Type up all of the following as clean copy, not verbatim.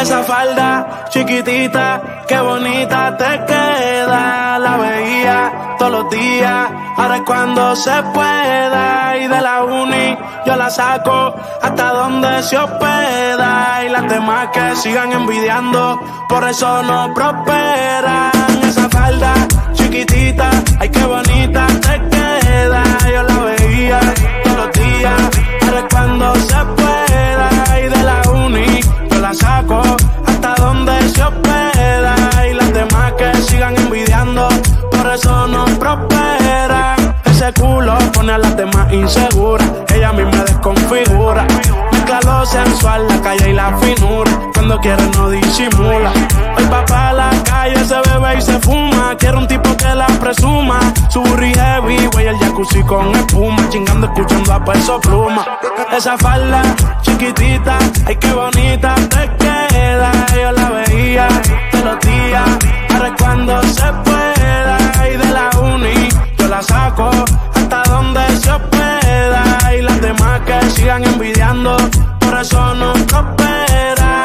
Esa falda chiquitita, qué bonita te queda. La veía todos los días, ahora es cuando se pueda. Y de la uni yo la saco hasta donde se hospeda. Y las demás que sigan envidiando, por eso no prosperan. Esa falda chiquitita, ay qué bonita te queda. Yo la veía todos los días, ahora es cuando se pueda. Y de la uni yo la saco hasta donde se hospeda. Y las demás que sigan envidiando, por eso no prosperan. Ese culo pone a las demás inseguras, ella a mí me desconfigura. Mezcla lo sensual, la calle y la finura, cuando quiere no disimula. Hoy va pa' la calle, se bebe y se fuma. Quiero un tipo que la presuma. Su burri heavy, güey, el jacuzzi con espuma. Chingando, escuchando a Peso Pluma. Esa falda chiquitita, ay qué bonita te queda. Yo la veía todos los días, ahora es cuando se pueda. Y de la uni yo la saco hasta donde se hospeda. Y las demás que sigan envidiando, por eso no prosperan.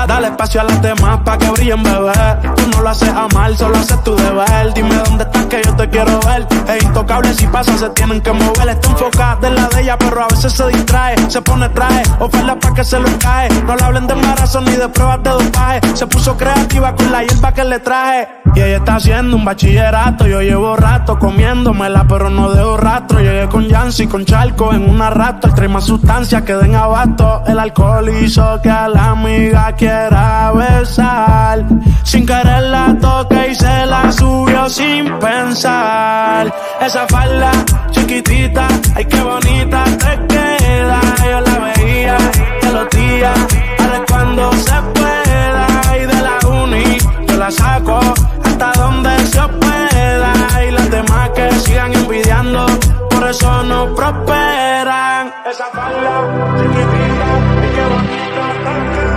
Dale espacio a las demás pa' que brillen, bebé. Tú no lo haces a mal, solo haces tu deber. Dime dónde estás que yo te quiero ver. Es intocable, si pasa se tienen que mover. Está enfocada en la de ella, pero a veces se distrae. Se pone traje, oferta pa' que se lo cae. No le hablen de embarazo ni de pruebas de dopaje. Se puso creativa con la hierba que le traje. Y ella está haciendo un bachillerato. Yo llevo rato comiéndomela, pero no dejo rastro. Llegué con Yancy, con Charco en una rato. El trae más sustancias que den abasto. El alcohol hizo que a la amiga quiera besar. Sin querer la toqué y se la subió sin pensar. Esa falda chiquitita, ay qué bonita te queda. Yo la veía todos los días, ahora es cuando se pueda. Y de la uni yo la saco hasta donde se hospeda. Y las demás que sigan envidiando, por eso no prosperan. Esa falda chiquitita, ay qué bonita te queda.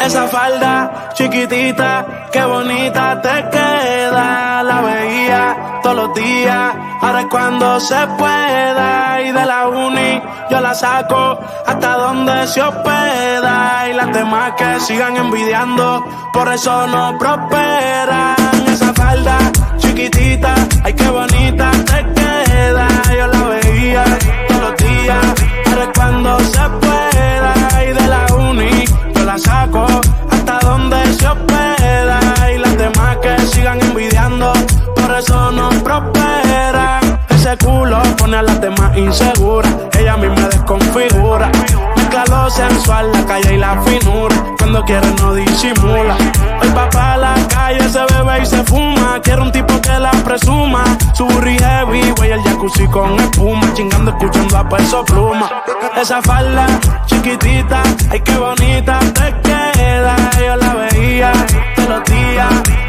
Esa falda chiquitita, qué bonita te queda. La veía todos los días, ahora es cuando se pueda. Y de la uni yo la saco hasta donde se hospeda. Y las demás que sigan envidiando, por eso no prosperan. Esa falda chiquitita, ay qué bonita te queda. Yo la veía todos los días, ahora es cuando se pueda. Y de la uni yo la saco hasta donde se hospeda. Y las demás que sigan envidiando, por eso no prosperan. Ese culo pone a las demás inseguras, ella a mí me desconfigura. Mezcla lo sensual, la calle y la finura, cuando quiere no disimula. Hoy va pa' la calle, se bebe y se fuma. Quiero un tipo que la presuma. Su burri heavy, güey, el jacuzzi con espuma. Chingando, escuchando a Peso Pluma. Esa falda chiquitita, ay qué bonita te queda. Yo la veía todos los días,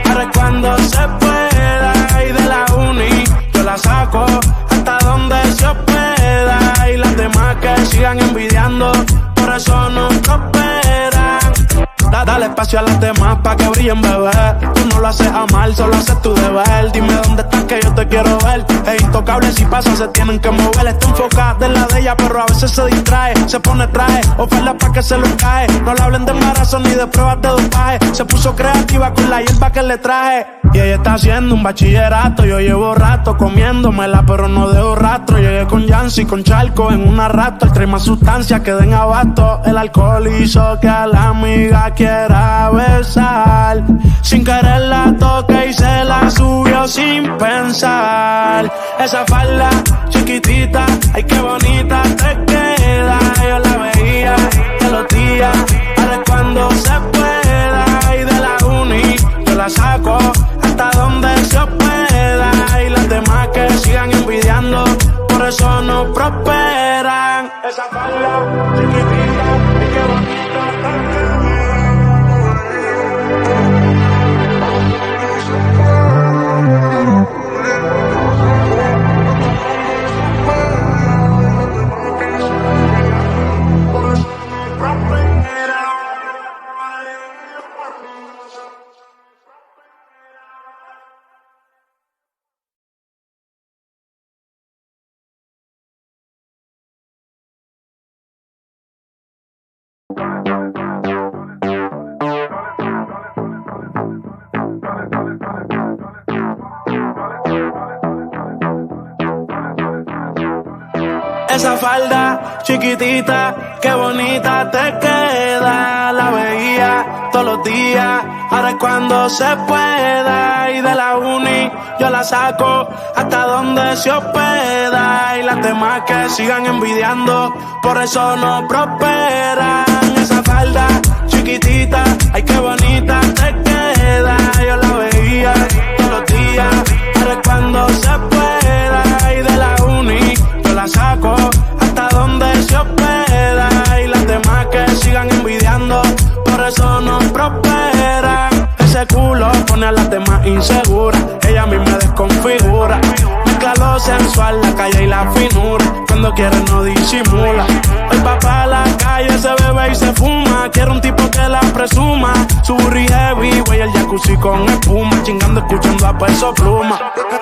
ahora es cuando se pueda. Y de la uni yo la saco hasta donde se hospeda. Y las demás que sigan envidiando, por eso no prosperan. Dale espacio a las demás pa' que brillen, bebé. Tú no lo haces a mal, solo haces tu deber. Dime dónde estás que yo te quiero ver. Es intocable, si pasa se tienen que mover. Está enfocada en la de ella, pero a veces se distrae. Se pone traje, oferta pa' que se lo cae. No le hablen de embarazo ni de pruebas de dopaje. Se puso creativa con la hierba que le traje. Y ella está haciendo un bachillerato. Yo llevo rato comiéndomela, pero no dejo rastro. Llegué con Yancy, con Charco en una rato. El trae más sustancias que den abasto. El alcohol hizo que a la amiga quiera besar. Sin querer la toqué y se la subió sin pensar. Esa falda chiquitita, ay qué bonita te queda. Yo la veía todos los días, ahora es cuando se pueda. Y de la uni yo la saco hasta donde se hospeda. eso no prosperan. Esa falda chiquitita, ay qué bonita está. Esa falda chiquitita, qué bonita te queda. La veía todos los días, ahora es cuando se pueda. Y de la uni yo la saco hasta donde se hospeda. Y las demás que sigan envidiando, por eso no prosperan. Esa falda chiquitita, ay qué bonita te queda. Yo la veía todos los días, ahora es cuando se pueda. Y de la uni yo la saco hasta donde se hospeda. Y las demás que sigan envidiando, por eso no prosperan. Ese culo pone a las demás inseguras, ella a mí me desconfigura. Mezcla lo sensual, la calle y la finura, cuando quiere no disimula. Hoy va pa' la calle, se bebe y se fuma, quiere un tipo que la presuma. Su burri heavy, güey, el jacuzzi con espuma, chingando escuchando a Peso Pluma.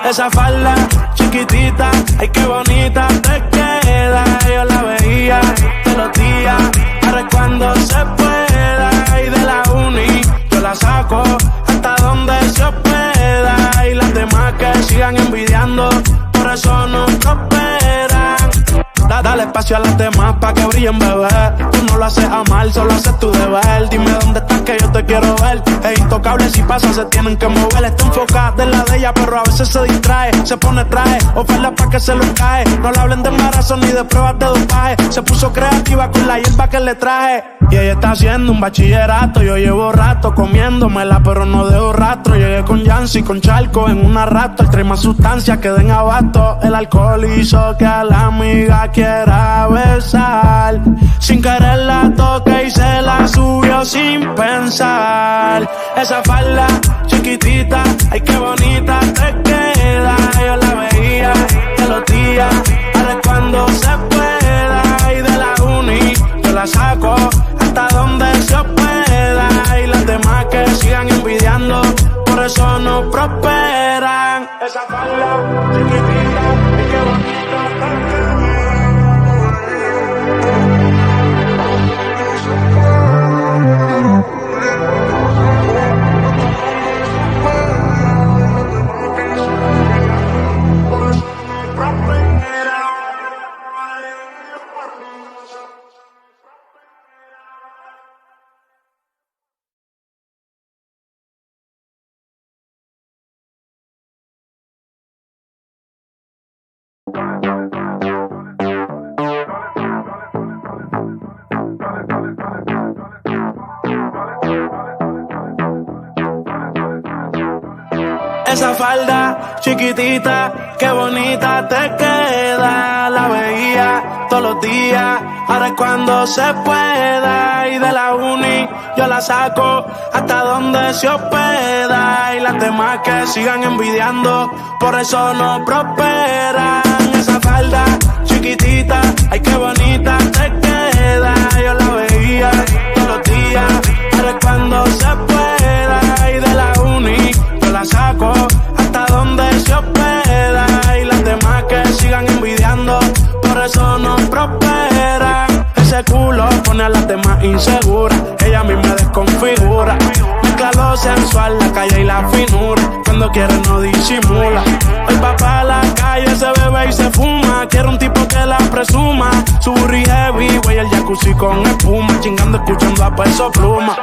Esa falda chiquitita, ay qué bonita te queda. Yo la veía todos los días, ahora es cuando se pueda. Y de la uni yo la saco hasta donde se hospeda. Y las demás que sigan envidiando, por eso no prosperan. Dale espacio a las demás pa' que brillen, bebé. Tú no lo haces a mal, solo haces tu deber. Dime dónde estás que yo te quiero ver. Es intocable, si pasa se tienen que mover. Está enfocada en la de ella, pero a veces se distrae. Se pone traje, oferta pa' que se lo cae. No le hablen de embarazo ni de pruebas de dopaje. Se puso creativa con la hierba que le traje. Y ella está haciendo un bachillerato. Yo llevo rato comiéndomela, pero no dejo rastro. Llegué con Yancy, con Charco en una rato. El trae más sustancias que den abasto. El alcohol hizo que a la amiga quiera besar. Sin querer la toqué y se la subió sin pensar. Esa falda chiquitita, ay qué bonita te queda. Yo la veía todos los días, ahora es cuando se pueda. Y de la uni yo la saco hasta donde se hospeda. Y las demás que sigan envidiando, por eso no prosperan. Esa falda chiquitita, ay qué bonita te queda. Esa falda chiquitita, qué bonita te queda. La veía todos los días, ahora es cuando se pueda. Y de la uni yo la saco hasta donde se hospeda. Y las demás que sigan envidiando, por eso no prosperan. Esa falda chiquitita, ay qué bonita te queda. Yo la veía todos los días, ahora es cuando se pueda. Y de la uni yo la saco hasta donde se hospeda. Y las demás que sigan envidiando, por eso no prosperan. Ese culo pone a las demás inseguras, ella a mí me desconfigura. Mezcla lo sensual, la calle y la finura, cuando quiere no disimula. Hoy va pa' la calle, se bebe y se fuma, quiere un tipo que la presuma. Su burri heavy, güey, el jacuzzi con espuma, chingando escuchando a Peso Pluma.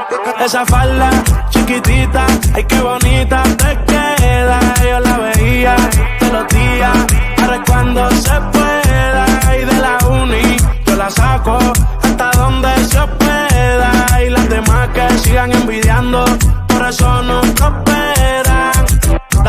Esa falda chiquitita, ay qué bonita te queda. Yo la veía todos los días, ahora es cuando se pueda. Y de la uni yo la saco hasta donde se hospeda. Y las demás que sigan envidiando, por eso no prosperan.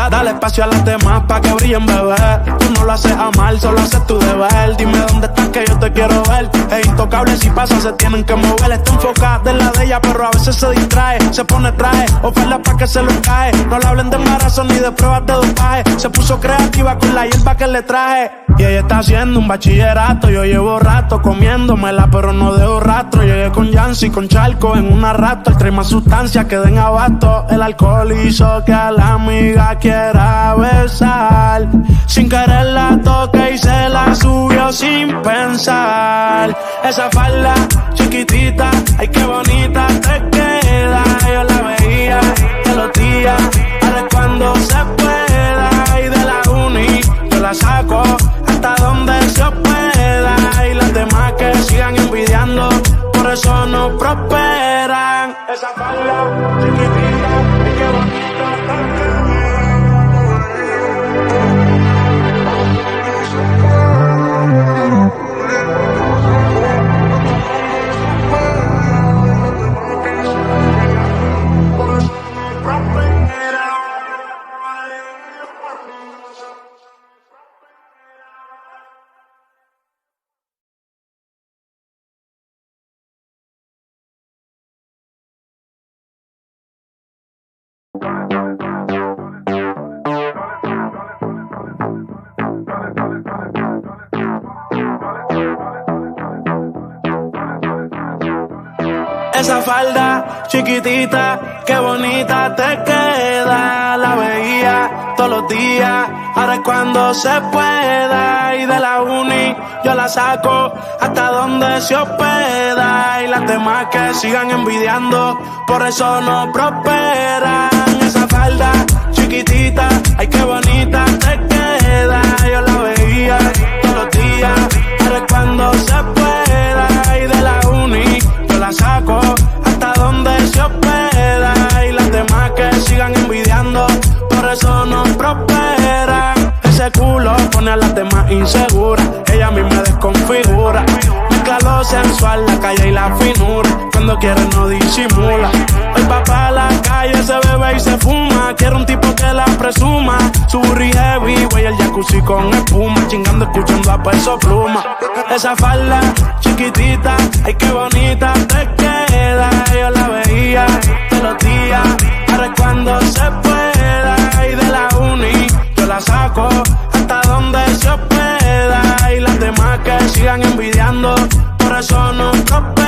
Dale espacio espacio a las demás pa' que brillen, bebé. Tú no lo haces a mal, solo haces tu deber. Dime dónde estás que yo te quiero ver. Es intocable, si pasa se tienen que mover. Está enfocada en la de ella, pero a veces se distrae. Se pone traje, oferta pa' que se lo cae. No le hablen de embarazo ni de pruebas de dopaje. Se puso creativa con la hierba que le traje. Y ella está haciendo un bachillerato. Yo llevo rato comiéndomela, pero no dejo rastro. Llegué con Yancy, con Charco en una rato. Trae más sustancias que den abasto. El alcohol hizo que a la amiga quiera besar. Sin querer la toqué y se la subió sin pensar. Esa falda chiquitita, ay qué bonita te queda. Yo la veía todos los días, ahora es cuando se pueda. Y de la uni yo la saco hasta donde se pueda. Y las demás que sigan envidiando, por eso no prosperan. Esa falda chiquitita, ay qué bonita te queda. Esa falda chiquitita, qué bonita te queda. La veía todos los días, ahora es cuando se pueda. Y de la uni yo la saco hasta donde se hospeda. Y las demás que sigan envidiando, por eso no prosperan. Esa falda chiquitita, ay qué bonita te queda. Yo la veía todos los días, ahora es cuando se pueda. Y de la uni yo la saco hasta donde se hospeda. Y las demás que sigan envidiando, por eso no prosperan. Ese culo pone a las demás inseguras. Ella a mí me desconfigura. Mezcla lo sensual, la calle y la finura. Cuando quiere no disimula. Hoy va pa' la calle, se bebe y se fuma. Quiero un tipo que la presuma. Su burri heavy, güey, el jacuzzi con espuma. Chingando, escuchando a Peso Pluma. Esa falda chiquitita, ay qué bonita te queda. Yo la veía todos los días, ahora es cuando se pueda. Y de la uni yo la saco hasta donde se hospeda. Y las demás que sigan envidiando, por eso no prosperan.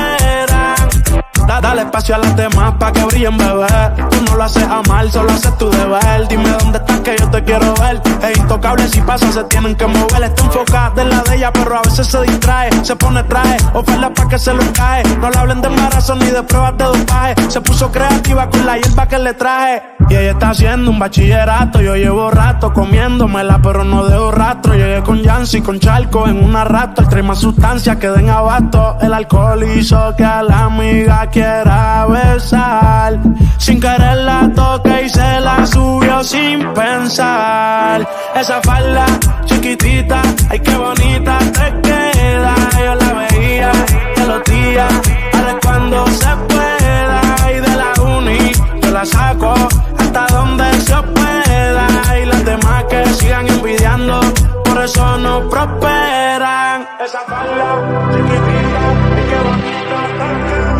Dale espacio a las demás pa' que brillen, bebé. Tú no lo haces a mal, solo haces tu deber. Dime dónde estás que yo te quiero ver. Es intocable, si pasa se tienen que mover. Está enfocada en la de ella, pero a veces se distrae. Se pone traje, oferta pa' que se lo cae. No le hablen de embarazo ni de pruebas de dopaje. Se puso creativa con la hierba que le traje. Y ella está haciendo un bachillerato. Yo llevo rato comiéndomela, pero no dejo rastro. Llegué con Yancy, con Charco en una rato. Trae más sustancias que den abasto. El alcohol hizo que a la amiga quiera besar. Sin querer la toqué y se la subió sin pensar. Esa falda chiquitita, ay qué bonita te queda. Yo la veía todos los días, ahora es cuando se pueda. Y de la uni yo la saco hasta donde se pueda. Y las demás que sigan envidiando, por eso no prosperan. Esa falda chiquitita, ay qué bonita te queda.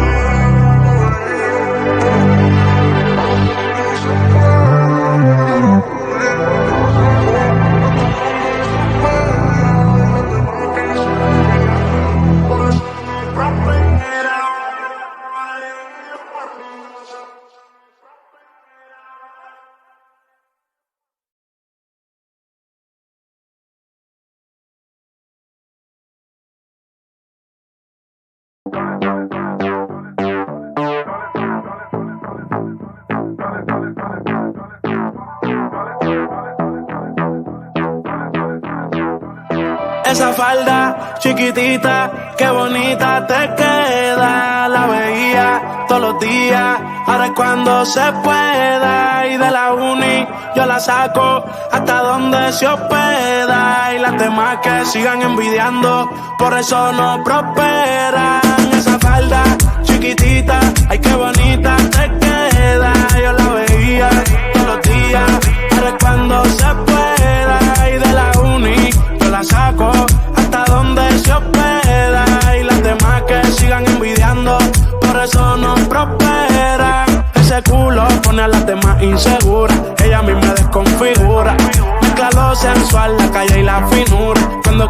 Esa falda chiquitita, qué bonita te queda. La veía todos los días, ahora es cuando se pueda. Y de la uni yo la saco hasta donde se hospeda. Y las demás que sigan envidiando, por eso no prosperan. Esa falda chiquitita, ay qué bonita te queda. Yo la veía todos los días, ahora es cuando se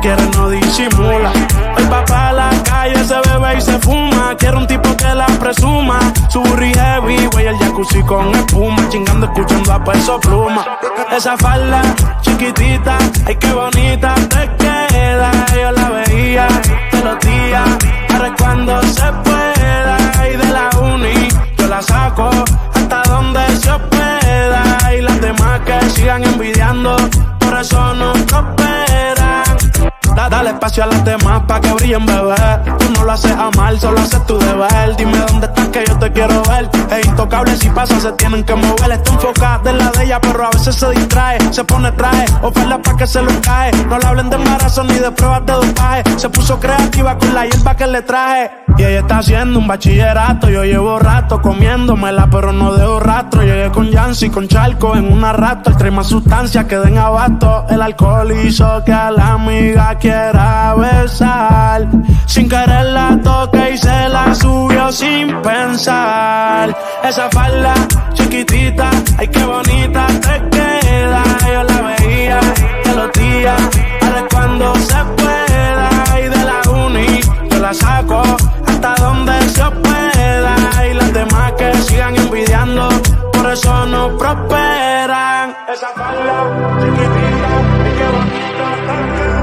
quiere no disimula. El papá a la calle se bebe y se fuma. Quiere un tipo que la presuma. Su burri heavy, güey, el jacuzzi con espuma. Chingando, escuchando a Peso Pluma. Esa falda chiquitita, ay qué bonita te queda. Yo la veía todos los días, ahora es cuando se pueda. Y de la uni yo la saco hasta donde se hospeda. Y las demás que sigan envidiando, por eso no prosperan. Dale espacio a las demás pa' que brillen, bebé. Tú no lo haces a mal, solo haces tu deber. Dime dónde estás que yo te quiero ver. Es intocable, si pasa se tienen que mover. Está enfocada en la de ella, pero a veces se distrae. Se pone traje, oferta pa' que se lo cae. No le hablen de embarazo ni de pruebas de dopaje. Se puso creativa con la hierba que le traje. Y ella está haciendo un bachillerato. Yo llevo rato comiéndomela, pero no dejo rastro. Llegué con Yancy, con Charco en una rato. El trae más sustancias que den abasto. El alcohol hizo que a la amiga quiera besar. Sin querer la toqué y se la subió sin pensar. Esa falda chiquitita, ay qué bonita te queda. Yo la veía todos los días, ahora es cuando se pueda. Y de la uni yo la saco hasta donde se pueda. Y las demás que sigan envidiando, por eso no prosperan. Esa falda chiquitita, ay qué bonita te queda.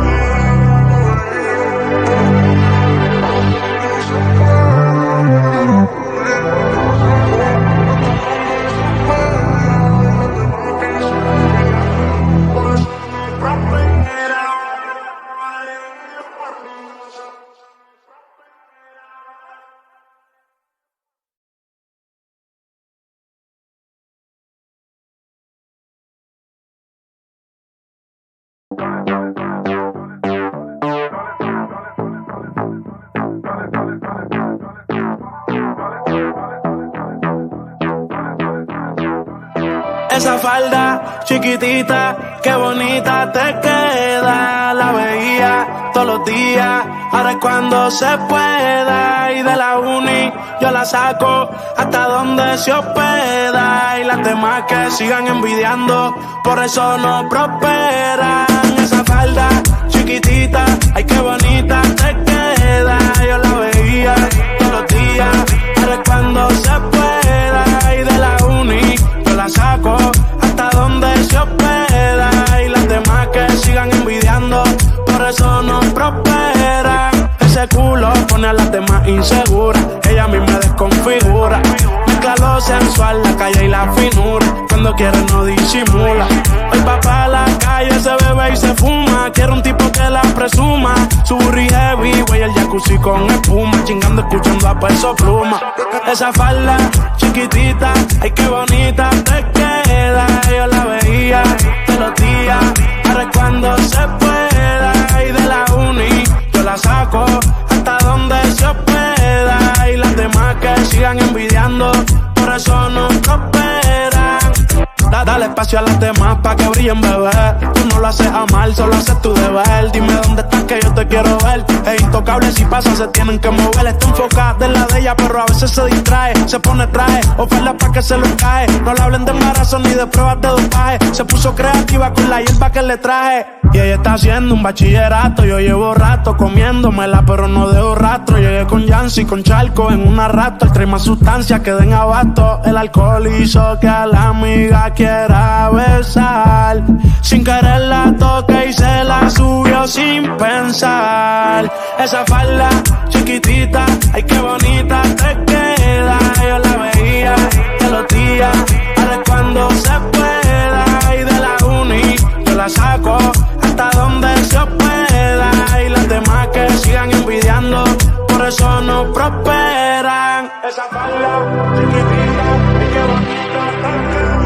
Esa falda chiquitita, qué bonita te queda. La veía todos los días, ahora es cuando se pueda. Y de la uni yo la saco hasta donde se hospeda. Y las demás que sigan envidiando, por eso no prosperan. Esa falda chiquitita, ay qué bonita te queda. Yo la veía todos los días, ahora es cuando se pueda. Y de la uni yo la saco hasta donde se hospeda. Y las demás que sigan envidiando, por eso no prosperan. Ese culo pone a las demás inseguras. Ella a mí me desconfigura. Mezcla lo sensual, la calle y la finura. Cuando quiere no disimula. El papá a la calle se bebe y se fuma. Quiere un tipo que la presuma. Su burri heavy, güey, el jacuzzi con espuma. Chingando, escuchando a Peso Pluma. Esa falda chiquitita, ay qué bonita te queda. Yo la veía todos los días, ahora es cuando se pueda. Y de la uni yo la saco hasta donde se hospeda. Y las demás que sigan envidiando, por eso no prosperan. Dale espacio a las demás pa' que brillen, bebé. Tú no lo haces a mal, solo haces tu deber. Dime dónde estás que yo te quiero ver. Es intocable, si pasa se tienen que mover. Está enfocada en la de ella, pero a veces se distrae. Se pone traje, oferta pa' que se lo cae. No le hablen de embarazo ni de pruebas de dopaje. Se puso creativa con la hierba que le traje. Y ella está haciendo un bachillerato. Yo llevo rato comiéndomela, pero no dejo rastro. Llegué con Yancy, con Charco en una rato. El trae más sustancias que den abasto. El alcohol hizo que a la amiga quiera besar. Sin querer la toqué y se la subió sin pensar. Esa falda chiquitita, ay qué bonita te queda. Yo la veía todos los días, ahora es cuando se pueda. Y de la uni yo la saco hasta donde se hospeda. Y las demás que sigan envidiando, por eso no prosperan. Esa falda chiquitita, ay qué bonita te queda.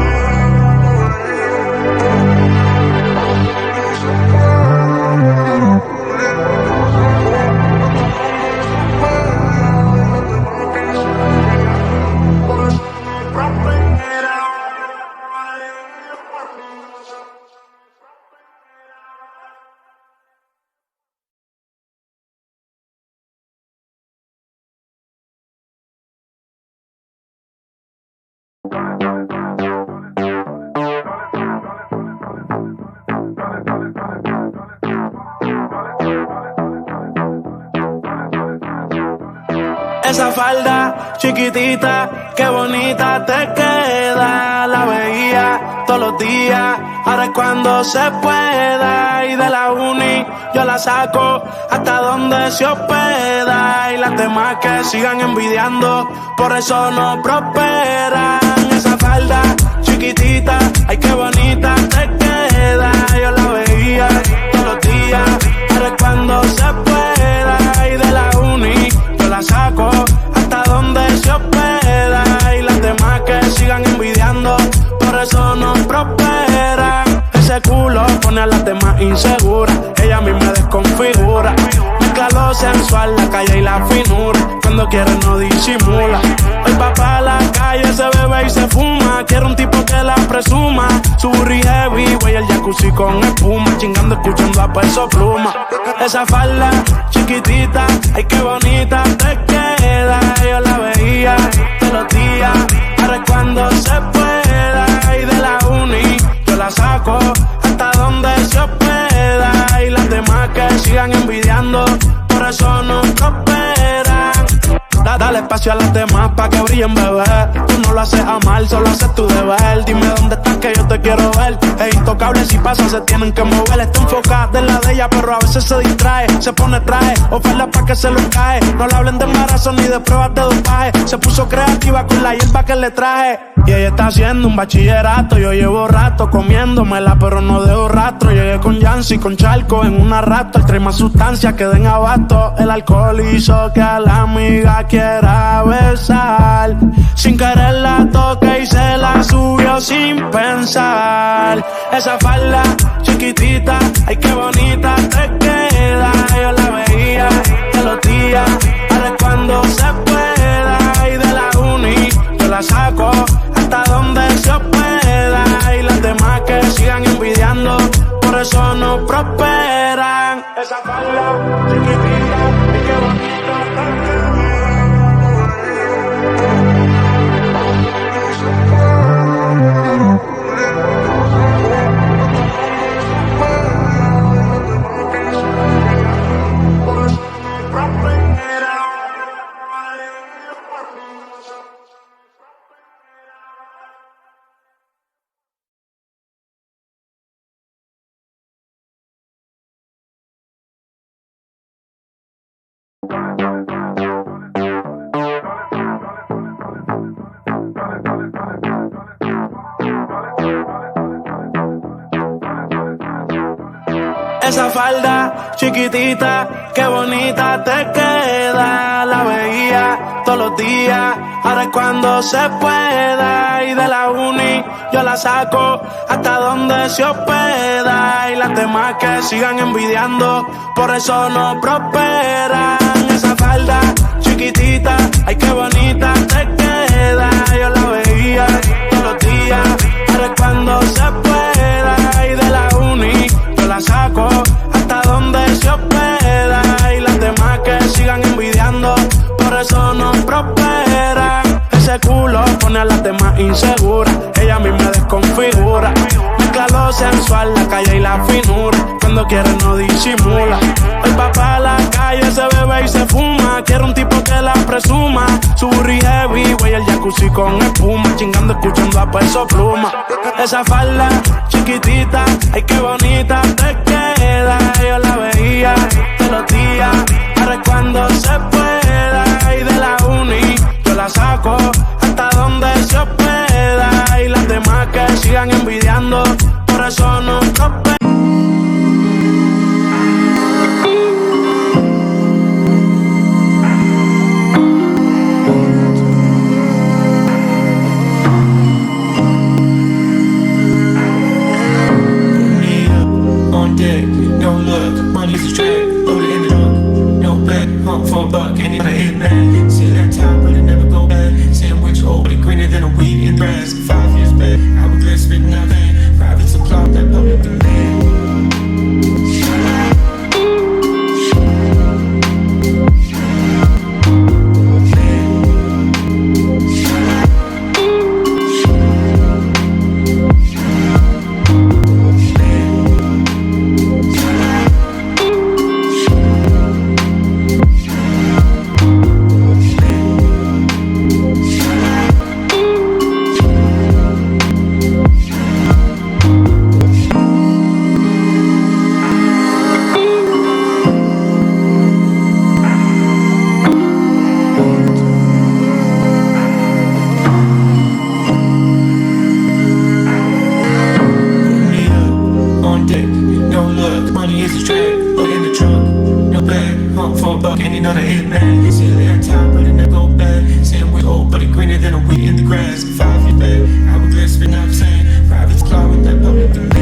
Esa falda chiquitita, qué bonita te queda. La veía todos los días, ahora es cuando se pueda. Y de la uni yo la saco hasta donde se hospeda. Y las demás que sigan envidiando, por eso no prosperan. Esa falda chiquitita, ay qué bonita te queda. Yo la veía todos los días, ahora es cuando se pueda. Y de la uni yo la saco hasta donde se hospeda. Y las demás que sigan envidiando, por eso no prosperan. Ese culo pone a las demás inseguras, ella a mí me desconfigura. Mezcla lo sensual, la calle y la finura, cuando quiere no disimula. Hoy va pa' la calle, se bebe y se fuma, quiere un tipo que la presuma. Su burri heavy, güey, el jacuzzi con espuma, chingando escuchando a Peso Pluma. Esa falda chiquitita, ay qué bonita te queda. Yo la veía todos los días, ahora es cuando se pueda. Y de la uni yo la saco hasta donde se hospeda. Y las demás que sigan envidiando, por eso no prosperan. Dale espacio a las demás pa' que brillen, bebé. Tú no lo haces a mal, solo haces tu deber. Dime dónde estás que yo te quiero ver. Es intocable, si pasa se tienen que mover. Está enfocada en la de ella, pero a veces se distrae. Se pone traje, oferta pa' que se lo cae. No le hablen de embarazo ni de pruebas de dopaje. Se puso creativa con la hierba que le traje. Y ella está haciendo un bachillerato. Yo llevo rato comiéndomela, pero no dejo rastro. Llegué con Yancy, con Charco en una rato. El trae más sustancias que den abasto. El alcohol hizo que a la amiga quiera besar. Sin querer la toqué y se la subió sin pensar. Esa falda chiquitita, ay qué bonita te queda. Yo la veía todos los días, ahora es cuando se pueda. Y de la uni yo la saco hasta donde se hospeda. Y las demás que sigan envidiando, por eso no prosperan. Esa falda chiquitita, ay qué bonita te queda. Esa falda chiquitita, qué bonita te queda. La veía todos los días, ahora es cuando se pueda. Y de la uni yo la saco hasta donde se hospeda. Y las demás que sigan envidiando, por eso no prosperan. Esa falda chiquitita, ay qué bonita te queda. Yo la veía todos los días, ahora es cuando se pueda. Y de la uni yo la saco hasta donde se hospeda. Y las demás que sigan envidiando, por eso no prosperan. Ese culo pone a las demás inseguras, ella a mí me desconfigura. Mezcla lo sensual, la calle y la finura, cuando quiere no disimula. Hoy va pa' la calle, se bebe y se fuma, quiere un tipo que la presuma. Su burri heavy, güey, el jacuzzi con espuma, chingando escuchando a Peso Pluma. Esa falda chiquitita, ay qué bonita te queda. Yo la veía todos los días, ahora es cuando se pueda. Y de la uni yo la saco hasta donde se hospeda. Y las demás que sigan envidiando, por eso no prosperan. No look, money's a track, load it in the hook. No back, hunt for a buck, and it hit man. See that time, but it never go back. Sandwich old and greener than a weed in grass. 5 years back, I regret spitting out that. Private supply, that public demand. about a hitman. See it at top, but it never go bad. Saying we're old, but it greener than a weed in the grass. 5 years back, I regret spitting out saying private cloud with that public demand.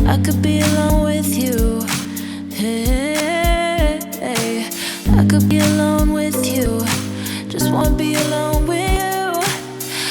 I could be alone with you. Hey, I could be alone with you. Just wanna be alone